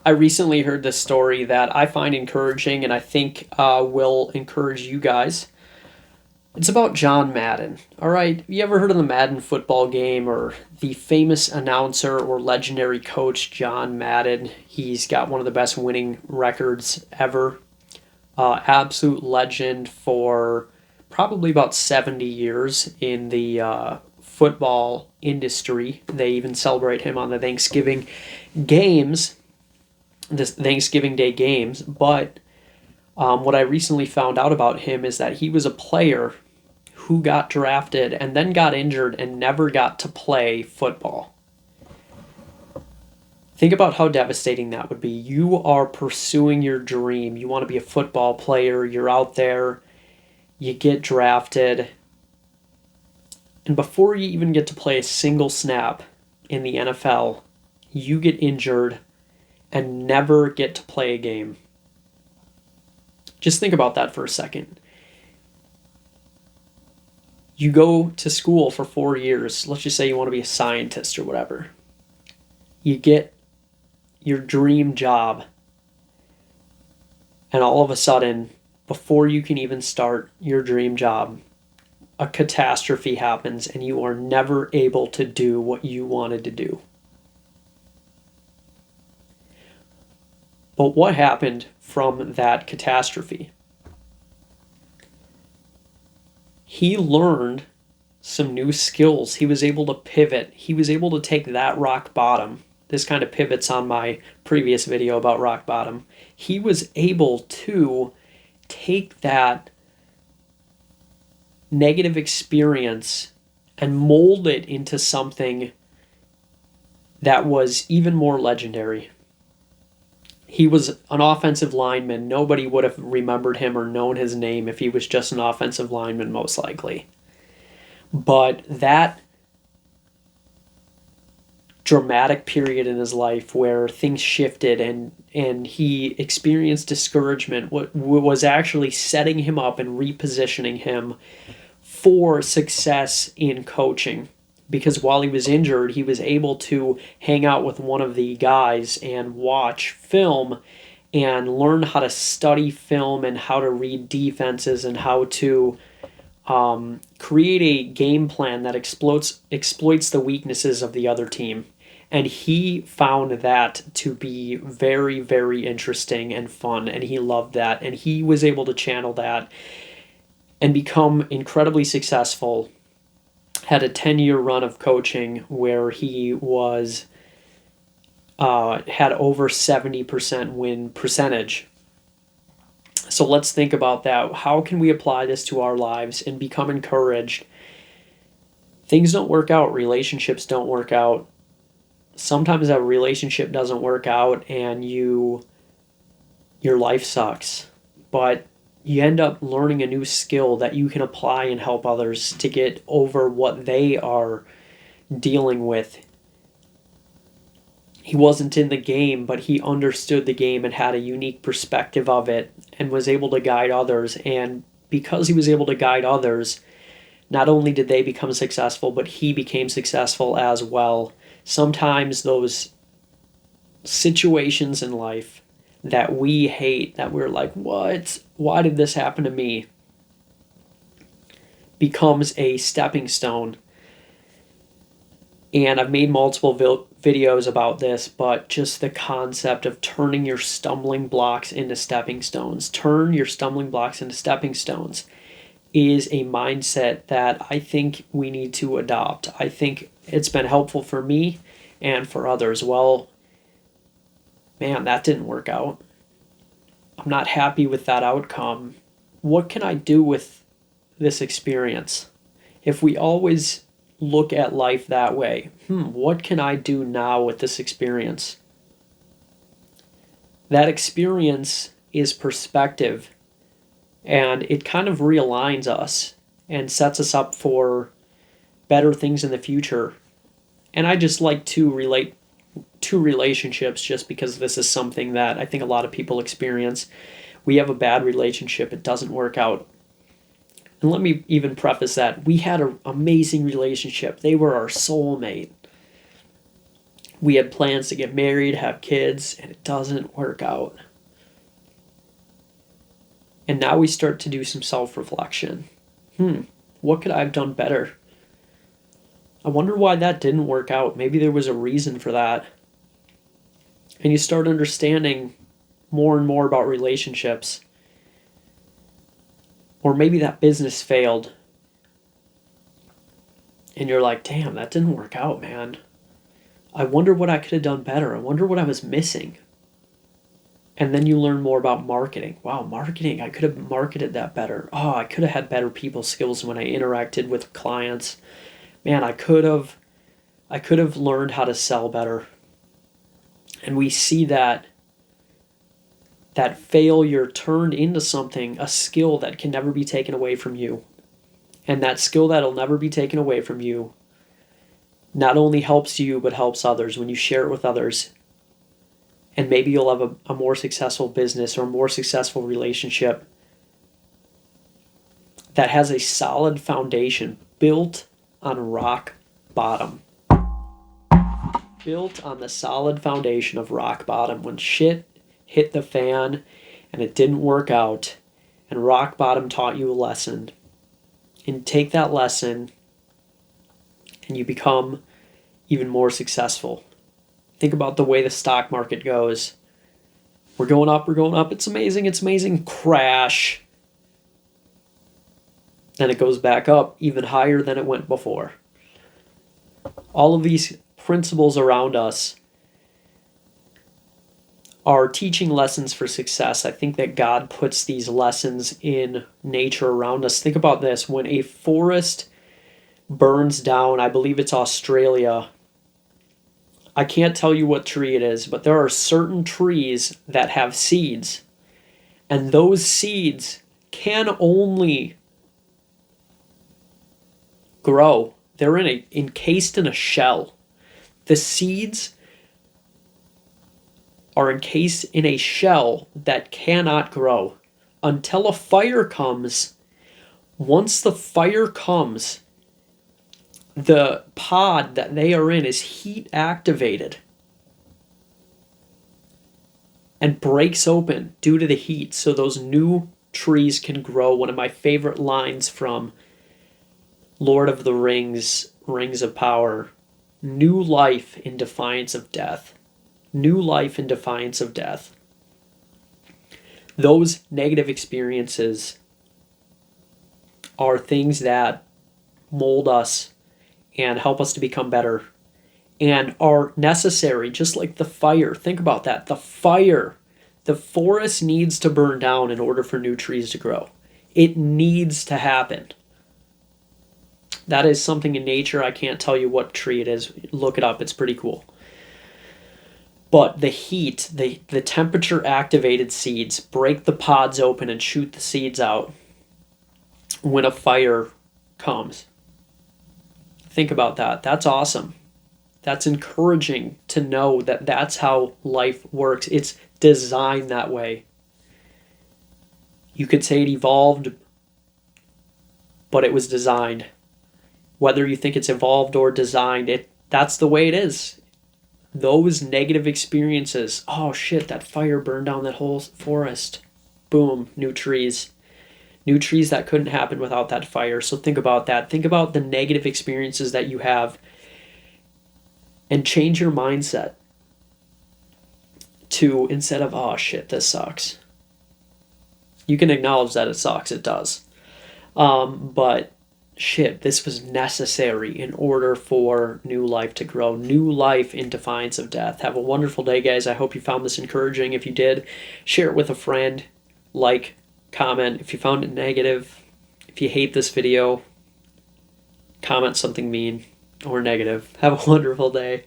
I recently heard this story that I find encouraging and I think will encourage you guys. It's about John Madden. All right, you ever heard of the Madden football game or the famous announcer or legendary coach John Madden? He's got one of the best winning records ever. Absolute legend for probably about 70 years in the football industry. They even celebrate him on the Thanksgiving games, this Thanksgiving Day games. But what I recently found out about him is that he was a player who got drafted and then got injured and never got to play football. Think about how devastating that would be. You are pursuing your dream. You want to be a football player. You're out there. You get drafted. And before you even get to play a single snap in the NFL, you get injured and never get to play a game. Just think about that for a second. You go to school for 4 years. Let's just say you want to be a scientist or whatever. You get your dream job. And all of a sudden, before you can even start your dream job, a catastrophe happens and you are never able to do what you wanted to do. But what happened from that catastrophe? He learned some new skills. He was able to pivot. He was able to take that rock bottom. This kind of pivots on my previous video about rock bottom. He was able to take that negative experience and mold it into something that was even more legendary. He was an offensive lineman. Nobody would have remembered him or known his name if he was just an offensive lineman, most likely. But that dramatic period in his life where things shifted and he experienced discouragement was actually setting him up and repositioning him for success in coaching. Because while he was injured, he was able to hang out with one of the guys and watch film and learn how to study film and how to read defenses and how to create a game plan that exploits the weaknesses of the other team. And he found that to be very, very interesting and fun, and he loved that. And he was able to channel that and become incredibly successful. Had a 10-year run of coaching where he was had over 70% win percentage. So let's think about that. How can we apply this to our lives and become encouraged? Things don't work out. Relationships don't work out. Sometimes a relationship doesn't work out and your life sucks. But you end up learning a new skill that you can apply and help others to get over what they are dealing with. He wasn't in the game, but he understood the game and had a unique perspective of it and was able to guide others. And because he was able to guide others, not only did they become successful, but he became successful as well. Sometimes those situations in life that we hate, that we're like, what? Why did this happen to me? Becomes a stepping stone. And I've made multiple videos about this, but just the concept of turning your stumbling blocks into stepping stones. Turn your stumbling blocks into stepping stones is a mindset that I think we need to adopt. I think it's been helpful for me and for others. Well, man, that didn't work out. I'm not happy with that outcome. What can I do with this experience? If we always look at life that way, what can I do now with this experience? That experience is perspective, and it kind of realigns us and sets us up for better things in the future. And I just like to relate to relationships just because this is something that I think a lot of people experience. We have a bad relationship, it doesn't work out. And let me even preface that. We had an amazing relationship. They were our soulmate. We had plans to get married, have kids, and it doesn't work out. And now we start to do some self-reflection. What could I have done better? I wonder why that didn't work out. Maybe there was a reason for that. And you start understanding more and more about relationships. Or maybe that business failed. And you're like, damn, that didn't work out, man. I wonder what I could have done better. I wonder what I was missing. And then you learn more about marketing. Wow, marketing, I could have marketed that better. Oh, I could have had better people skills when I interacted with clients. Man, I could have learned how to sell better. And we see that failure turned into something, a skill that can never be taken away from you. And that skill that'll never be taken away from you not only helps you, but helps others when you share it with others. And maybe you'll have a more successful business or a more successful relationship that has a solid foundation built on rock bottom. Built on the solid foundation of rock bottom. When shit hit the fan and it didn't work out, and rock bottom taught you a lesson, and take that lesson and you become even more successful. Think about the way the stock market goes. We're going up, it's amazing, crash. Then it goes back up even higher than it went before. All of these principles around us are teaching lessons for success. I think that God puts these lessons in nature around us. Think about this. When a forest burns down, I believe it's Australia, I can't tell you what tree it is, but there are certain trees that have seeds. And those seeds can only grow. They're encased in a shell. The seeds are encased in a shell that cannot grow until a fire comes. Once the fire comes, the pod that they are in is heat activated and breaks open due to the heat, so those new trees can grow. One of my favorite lines from Lord of the Rings, Rings of Power: new life in defiance of death. New life in defiance of death. Those negative experiences are things that mold us and help us to become better and are necessary, just like the fire. Think about that. The fire. The forest needs to burn down in order for new trees to grow. It needs to happen. That is something in nature. I can't tell you what tree it is. Look it up. It's pretty cool. But the heat, the temperature activated seeds break the pods open and shoot the seeds out when a fire comes. Think about that. That's awesome. That's encouraging to know that that's how life works. It's designed that way. You could say it evolved, but it was designed. Whether you think it's evolved or designed, that's the way it is. Those negative experiences, oh shit, that fire burned down that whole forest. Boom, new trees. New trees that couldn't happen without that fire. So think about that. Think about the negative experiences that you have and change your mindset to, instead of, oh shit, this sucks. You can acknowledge that it sucks. It does. But shit, this was necessary in order for new life to grow. New life in defiance of death. Have a wonderful day, guys. I hope you found this encouraging. If you did, share it with a friend. Like, comment. If you found it negative, if you hate this video, comment something mean or negative. Have a wonderful day.